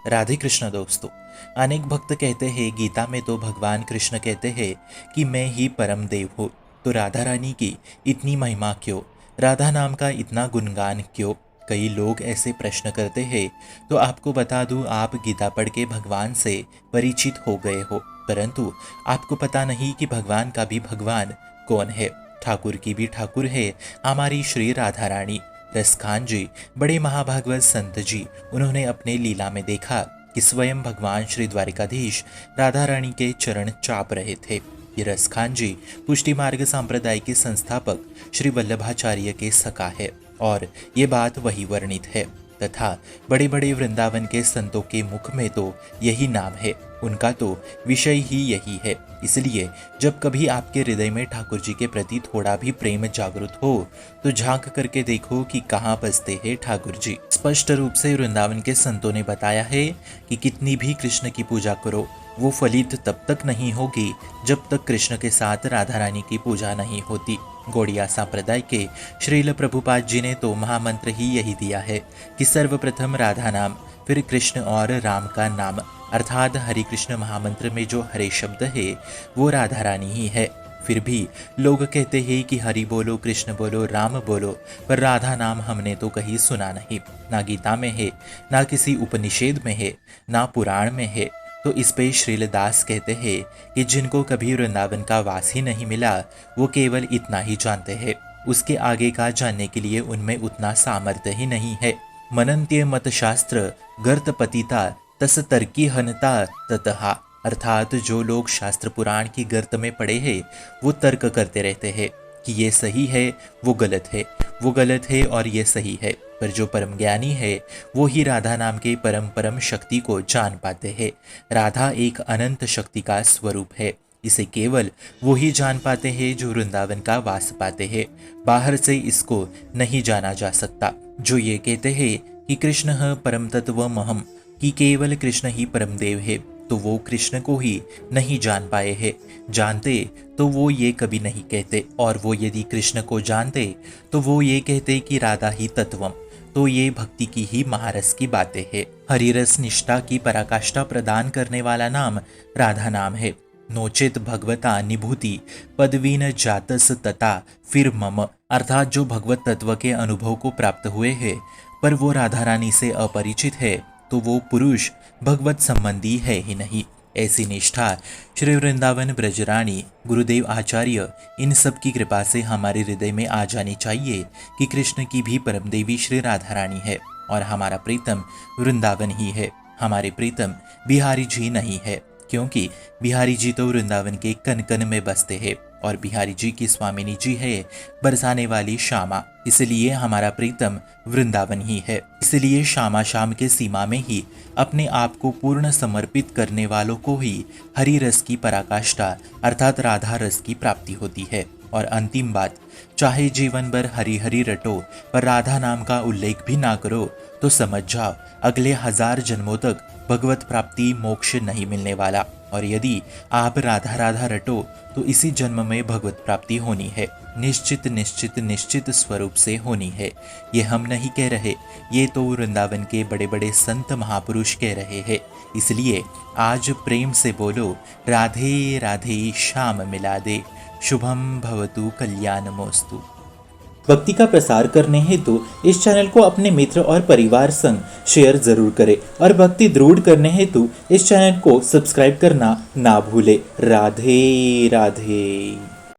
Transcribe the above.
राधे कृष्ण दोस्तों। अनेक भक्त कहते हैं गीता में तो भगवान कृष्ण कहते हैं कि मैं ही परम देव हूँ। तो राधा रानी की इतनी महिमा क्यों, राधा नाम का इतना गुणगान क्यों? कई लोग ऐसे प्रश्न करते हैं। तो आपको बता दूं, आप गीता पढ़ के भगवान से परिचित हो गए हो, परंतु आपको पता नहीं कि भगवान का भी भगवान कौन है। ठाकुर की भी ठाकुर है हमारी श्री राधा रानी। रसखान जी, बड़े महाभागवत संत जी, उन्होंने अपने लीला में देखा कि स्वयं भगवान श्री द्वारिकाधीश राधा रानी के चरण चाप रहे थे। ये रसखान जी पुष्टि मार्ग संप्रदाय के संस्थापक श्री वल्लभाचार्य के सखा है और ये बात वही वर्णित है तथा बड़े बड़े वृंदावन के संतों के मुख में तो यही नाम है, उनका तो विषय ही यही है। इसलिए जब कभी आपके हृदय में ठाकुर जी के प्रति थोड़ा भी प्रेम जागृत हो तो झांक करके देखो कि कहाँ बसते हैं ठाकुर जी। स्पष्ट रूप से वृंदावन के संतों ने बताया है कि कितनी भी कृष्ण की पूजा करो, वो फलित तब तक नहीं होगी जब तक कृष्ण के साथ राधा रानी की पूजा नहीं होती। गौड़िया संप्रदाय के श्रील प्रभुपाद जी ने तो महामंत्र ही यही दिया है कि सर्वप्रथम राधा नाम, फिर कृष्ण और राम का नाम, अर्थात हरि कृष्ण महामंत्र में जो हरे शब्द है वो राधा रानी ही है। फिर भी लोग कहते हैं कि हरि बोलो, कृष्ण बोलो, राम बोलो, पर राधा नाम हमने तो कहीं सुना नहीं, ना गीता में है, ना किसी उपनिषेध में है, ना पुराण में है। तो इस पे श्रीलदास कहते हैं कि जिनको कभी वृंदावन का वास ही नहीं मिला वो केवल इतना ही जानते हैं, उसके आगे का जानने के लिए उनमें उतना सामर्थ्य ही नहीं है। मनन्त्य मत शास्त्र गर्त पतिता तस तर्की हनता ततहा, अर्थात जो लोग शास्त्र पुराण की गर्त में पड़े हैं वो तर्क करते रहते हैं कि ये सही है, वो गलत है, वो गलत है और ये सही है। पर जो परम ज्ञानी है वो ही राधा नाम के परम परम शक्ति को जान पाते हैं। राधा एक अनंत शक्ति का स्वरूप है, इसे केवल वो ही जान पाते हैं जो वृंदावन का वास पाते हैं। बाहर से इसको नहीं जाना जा सकता। जो ये कहते हैं कि कृष्ण परम तत्व महम, कि केवल कृष्ण ही परम देव है, तो वो कृष्ण को ही नहीं जान पाए हैं। जानते तो वो ये कभी नहीं कहते, और वो यदि कृष्ण को जानते तो वो ये कहते कि राधा ही तत्वम। तो ये भक्ति की ही महारस की बातें हैं। हरिरस निष्ठा की पराकाष्ठा प्रदान करने वाला नाम राधा नाम है। नोचित भगवता निभूति पदवीन जातस तथा फिर मम, अर्थात जो भगवत तत्व के अनुभव को प्राप्त हुए हैं पर वो राधा रानी से अपरिचित है तो वो पुरुष भगवत संबंधी है ही नहीं। ऐसी निष्ठा श्री वृंदावन ब्रजरानी गुरुदेव आचार्य इन सब की कृपा से हमारे हृदय में आ जानी चाहिए कि कृष्ण की भी परम देवी श्री राधा रानी है और हमारा प्रीतम वृंदावन ही है। हमारे प्रीतम बिहारी जी नहीं है, क्योंकि बिहारी जी तो वृंदावन के कन कन में बसते हैं और बिहारी जी की स्वामिनी जी है बरसाने वाली श्यामा। इसलिए हमारा प्रीतम वृंदावन ही है। इसलिए श्यामा शाम के सीमा में ही अपने आप को पूर्ण समर्पित करने वालों को ही हरि रस की पराकाष्ठा अर्थात राधा रस की प्राप्ति होती है। और अंतिम बात, चाहे जीवन भर हरि हरि रटो पर राधा नाम का उल्लेख भी ना करो तो समझ जाओ अगले 1000 जन्मों तक भगवत प्राप्ति मोक्ष नहीं मिलने वाला। और यदि आप राधा राधा रटो तो इसी जन्म में भगवत प्राप्ति होनी है, निश्चित निश्चित निश्चित स्वरूप से होनी है। ये हम नहीं कह रहे, ये तो वृंदावन के बड़े बड़े संत महापुरुष कह रहे हैं। इसलिए आज प्रेम से बोलो, राधे राधे श्याम मिला दे, शुभम भवतु कल्याणमोस्तु। भक्ति का प्रसार करने हेतु इस चैनल को अपने मित्र और परिवार संग शेयर जरूर करें और भक्ति दृढ़ करने हेतु इस चैनल को सब्सक्राइब करना ना भूले। राधे राधे।